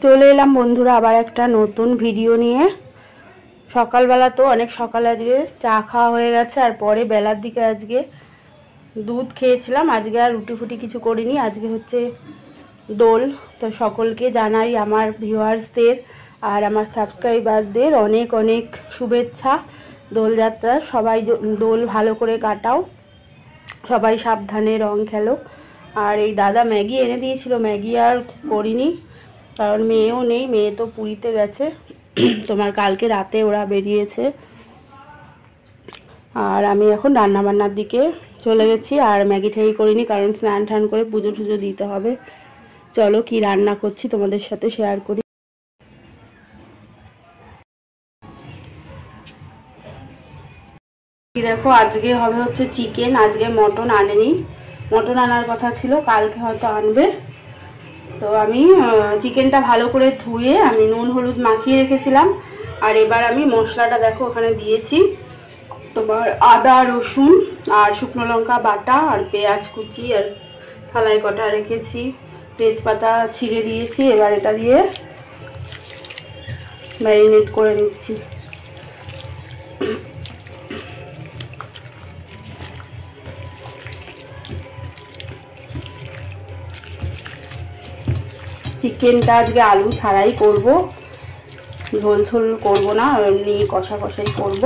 চলে এলাম বন্ধুরা আবার একটা নতুন ভিডিও নিয়ে। সকালবেলা তো অনেক সকালে আজকে চা খাওয়া হয়ে গেছে, আর পরে বেলার দিকে আজকে দুধ খেয়েছিলাম। আজকে আর রুটি ফুটি কিছু করিনি, আজকে হচ্ছে দোল। তো সকলকে জানাই আমার ভিউয়ার্সদের আর আমার সাবস্ক্রাইবারদের অনেক অনেক শুভেচ্ছা দোলযাত্রার। সবাই দোল ভালো করে কাটাও, সবাই সাবধানে রং খেলো। আর এই দাদা ম্যাগি এনে দিয়েছিল, ম্যাগি আর করিনি কারণ মেয়েও নেই, মেয়ে তো পুরীতে গেছে, তোমার কালকে রাতে ওরা বেরিয়েছে। আর আমি এখন রান্নাবান্নার দিকে চলে গেছি, আর ম্যাগি ঠ্যাগি করিনি কারণ স্নান টান করে পুজো টুজো দিতে হবে। চলো কি রান্না করছি তোমাদের সাথে শেয়ার করি। দেখো আজকে হবে হচ্ছে চিকেন, আজকে মটন আনেনি, মটন আনার কথা ছিল, কালকে হয়তো আনবে। তো আমি চিকেনটা ভালো করে ধুয়ে আমি নুন হলুদ মাখিয়ে রেখেছিলাম। আর এবার আমি মশলাটা দেখো ওখানে দিয়েছি, তোমার আদা রসুন আর শুকনো লঙ্কা বাটা আর পেঁয়াজ কুচি আর থালায় কটা রেখেছি, তেজপাতা ছিঁড়ে দিয়েছি। এবার এটা দিয়ে ম্যারিনেট করে নিচ্ছি। চিকেনটা আজকে আলু ছাড়াই করব, ঝোল ঝোল করবো না, এমনি কষা কষাই করব।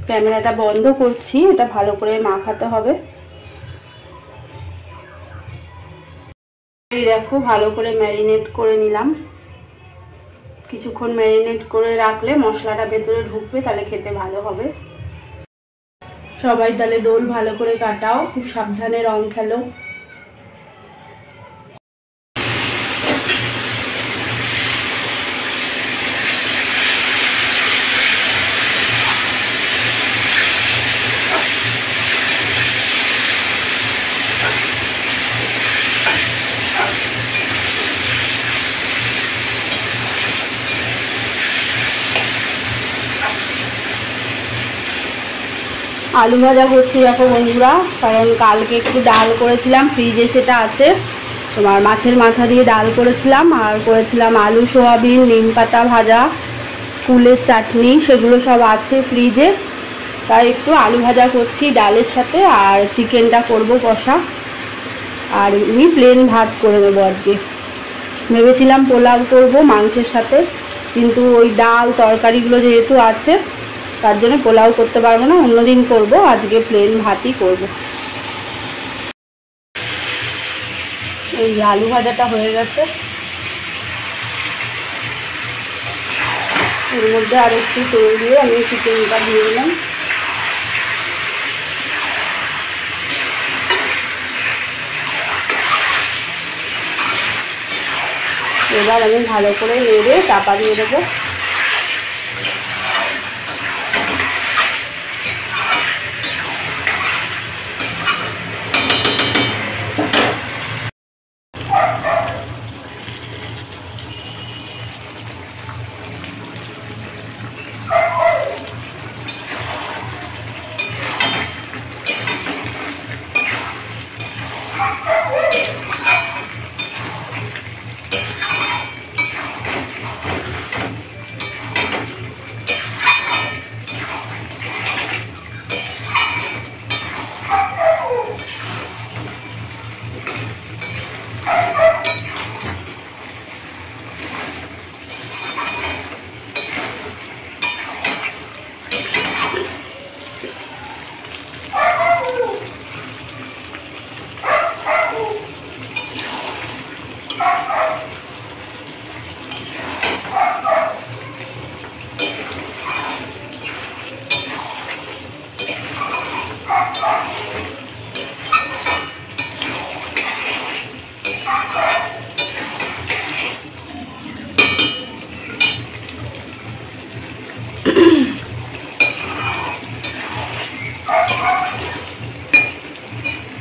ক্যামেরাটা বন্ধ করছি, এটা ভালো করে মাখাতে হবে। এই দেখো ভালো করে ম্যারিনেট করে নিলাম। কিছুক্ষণ ম্যারিনেট করে রাখলে মশলাটা ভেতরে ঢুকবে, তাহলে খেতে ভালো হবে। সবাই তাহলে দোল ভালো করে কাটাও, খুব সাবধানে রং খেলো। আলু ভাজা করছি দেখো বন্ধুরা, কারণ কালকে একটু ডাল করেছিলাম ফ্রিজে, সেটা আছে। তোমার মাছের মাথা দিয়ে ডাল করেছিলাম, আর করেছিলাম আলু সোয়াবিন নিম পাতা ভাজা, কুলের চাটনি, সেগুলো সব আছে ফ্রিজে। তাই একটু আলু ভাজা করছি ডালের সাথে, আর চিকেনটা করব কষা, আর এমনি প্লেন ভাত করে নেবো। আজকে ভেবেছিলাম পোলাও করব মাংসের সাথে, কিন্তু ওই ডাল তরকারিগুলো যেহেতু আছে তার জন্য পোলাও করতে পারবো না, অন্যদিন করব। আজকে প্লেন ভাতই করব। এই আলু ভাজাটা হয়ে গেছে, এর মধ্যে আর একটু তেল দিয়ে আমি চিকেনটা দিয়ে দিলাম। এবার আমি ভালো করে নেড়ে চাপা দিয়ে দেবো।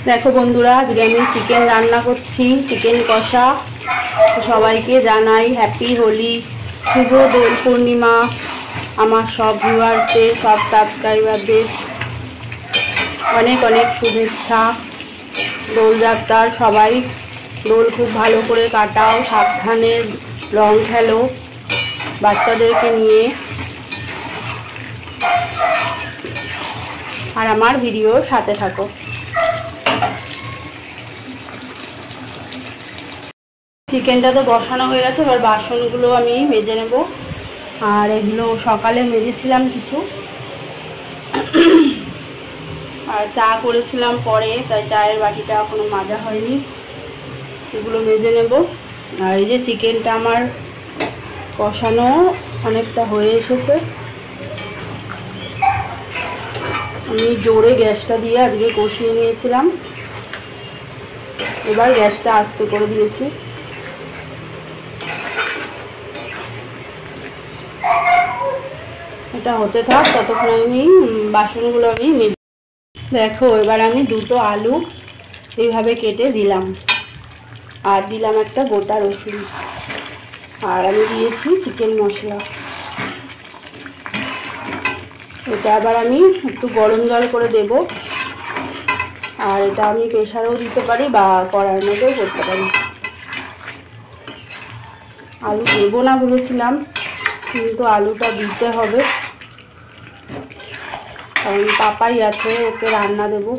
দেখো বন্ধুরা আজকে আমি চিকেন রান্না করছি, চিকেন কষা। সবাইকে জানাই হ্যাপি হোলি, শুভ দোল পূর্ণিমা। আমার সব ভিউয়ারদের, সব সাবস্ক্রাইবারদের অনেক অনেক শুভেচ্ছা। দোলযাত্রার সবাই দোল খুব ভালো করে কাটাও, সাবধানে রং খেলো বাচ্চাদেরকে নিয়ে, আর আমার ভিডিওর সাথে থাকো। চিকেনটা তো বসানো হয়ে গেছে, এবার বাসনগুলো আমি মেজে নেব। আর এগুলো সকালে মেজেছিলাম কিছু, আর চা করেছিলাম পরে, তাই চায়ের বাটিটা এখনো মাজা হয়নি, এগুলো মেজে নেব। আর এই যে চিকেনটা আমার কষানো অনেকটা হয়ে এসেছে, আমি জোরে গ্যাসটা দিয়ে আজকে কষিয়ে নিয়েছিলাম, এবার গ্যাসটা আস্তে করে দিয়েছি। এটা হতে থাক, ততক্ষণ আমি বাসনগুলো আমি মেজে। দেখো এবার আমি দুটো আলু এইভাবে কেটে দিলাম, আর দিলাম একটা গোটা রসুন, আর আমি দিয়েছি চিকেন মশলা। এটা আবার আমি একটু গরম জল করে দেব, আর এটা আমি প্রেসারেও দিতে পারি বা কড়াইয়ের মধ্যেও করতে পারি। আলু দেবো না ভেবেছিলাম, কিন্তু আলুটা দিতে হবে, কারণ পাপাই আছে, ওকে রান্না দেবো।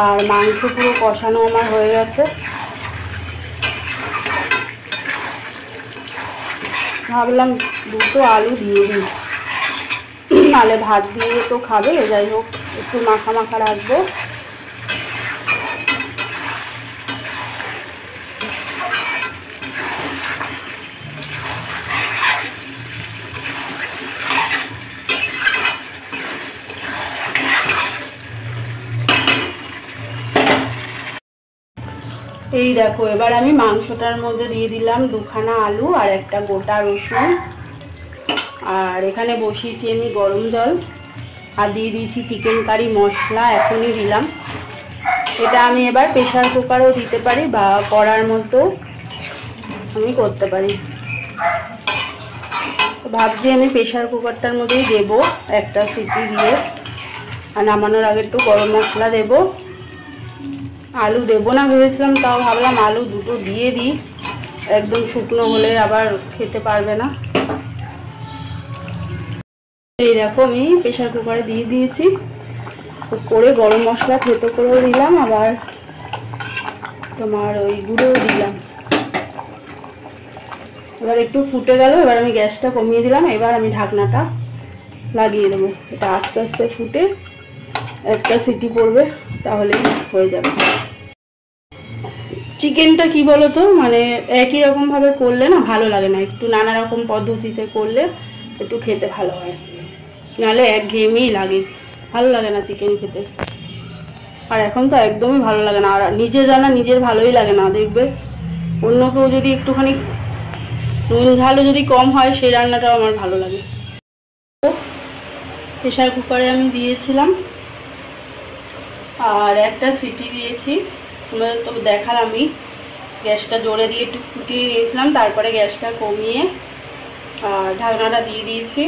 আর মাংস পুরো কষানো আমার হয়ে গেছে, ভাবলাম দুটো আলু দিয়ে দিই, নালে ভাত দিয়ে তো খাবে, যাই হোক একটু মাখা মাখা রাখবো। এই দেখো এবার আমি মাংসটার মধ্যে দিয়ে দিলাম দুখানা আলু আর একটা গোটা রসুন, আর এখানে বসিয়েছি আমি গরম জল, আর দিয়ে দিয়েছি চিকেন কারি মশলা, এখনই দিলাম। এটা আমি এবার প্রেসার কুকারও দিতে পারি বা কড়ার মধ্যেও আমি করতে পারি। ভাবছি আমি প্রেসার কুকারটার মধ্যেই দেবো একটা সিটি দিয়ে, আর নামানোর আগে একটু গরম মশলা দেবো। আলু দেবো না ভেবেছিলাম, তাও ভাবলাম আলু দুটো দিয়ে দিই, একদম শুকনো হলে আবার খেতে পারবে না। এই দেখো আমি প্রেসার কুকারে দিয়ে দিয়েছি, করে গরম মশলা থেতো করেও দিলাম, আবার তোমার ওই গুঁড়োও দিলাম। এবার একটু ফুটে গেল, এবার আমি গ্যাসটা কমিয়ে দিলাম, এবার আমি ঢাকনাটা লাগিয়ে দেবো। এটা আস্তে আস্তে ফুটে একটা সিটি পড়বে, তাহলেই হয়ে যাবে। চিকেনটা কি বলতো, মানে একই রকম ভাবে করলে না ভালো লাগে না, একটু নানা রকম পদ্ধতিতে করলে একটু খেতে ভালো হয়, নাহলে একঘেয়েমেই লাগে, ভালো লাগে না চিকেন খেতে। আর এখন তো একদমই ভালো লাগে না, আর নিজের রান্না নিজের ভালোই লাগে না, দেখবে অন্য কেউ যদি একটুখানি নুন ঝালও যদি কম হয় সেই রান্নাটাও আমার ভালো লাগে। প্রেসার কুকারে আমি দিয়েছিলাম, আর একটা সিটি দিয়েছি, তোমাদের তো দেখালামই। গ্যাসটা জোরে দিয়ে একটু ফুটিয়ে নিয়েছিলাম, তারপরে গ্যাসটা কমিয়ে ঢাকনাটা দিয়ে দিয়েছি।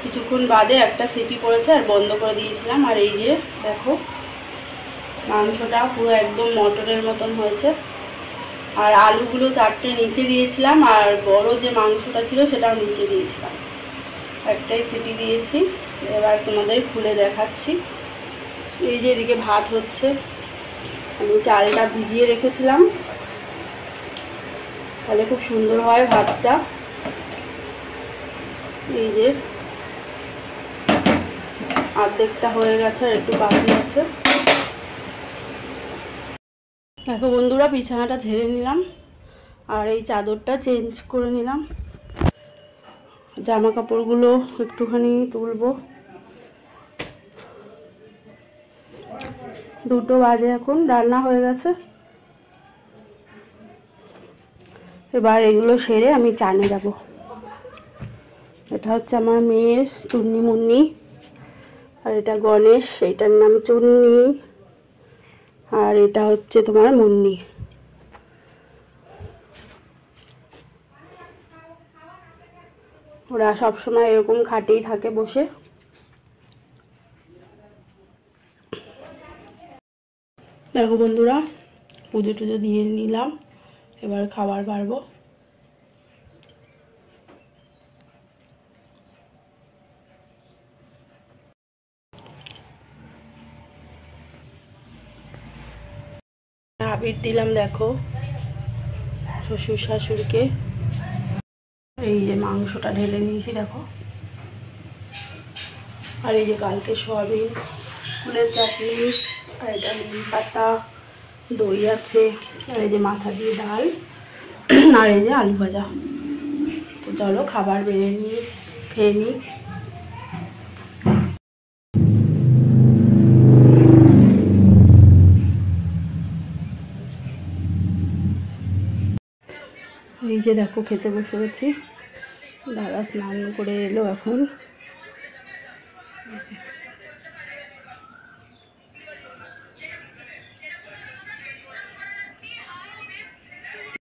কিছুক্ষণ বাদে একটা সিটি পড়েছে আর বন্ধ করে দিয়েছিলাম। আর এই যে দেখো মাংসটা পুরো একদম মটনের মতন হয়েছে, আর আলুগুলো চারটে নিচে দিয়েছিলাম, আর বড় যে মাংসটা ছিল সেটাও নিচে দিয়েছিলাম। একটাই সিটি দিয়েছি, এবার তোমাদের খুলে দেখাচ্ছি। এই যে এদিকে ভাত হচ্ছে, আমি চালটা ভিজিয়ে রেখেছিলাম, তাহলে খুব সুন্দর হয় ভাতটা। এই যে অর্ধেকটা হয়ে গেছে, আর একটু বাকি আছে। দেখো বন্ধুরা, বিছানাটা ঝেড়ে নিলাম, আর এই চাদরটা চেঞ্জ করে নিলাম, জামা কাপড়গুলো একটুখানি তুলবো। 2টো বাজে, এখন রান্না হয়ে গেছে। এবার এগুলো সেরে আমি চানে যাব। এটা হচ্ছে আমার মেয়ের চুন্নি মুন্নি, আর এটা গণেশ, এটার নাম চুন্নি, আর এটা হচ্ছে তোমার মুন্নি। ওরা সবসময় এরকম খাটেই থাকে বসে। দেখো বন্ধুরা, পুজো টুজো দিয়ে নিলাম, এবার খাবার বাড়বো। আবির দিলাম দেখো শ্বশুর শাশুড়িকে। এই যে মাংসটা ঢেলে নিয়েছি দেখো, আর এই যে কালকে সয়াবিন ফুলের চাটনি, আর এটা নিম পাতা, দই আছে, আর এই যে মাথা দিয়ে ডাল, আর এই যে আলু ভাজা। তো চলো খাবার বেড়ে নিই, খেয়ে নিই। এই যে দেখো খেতে বসে গেছি, দাদা স্নান করে এলো এখন।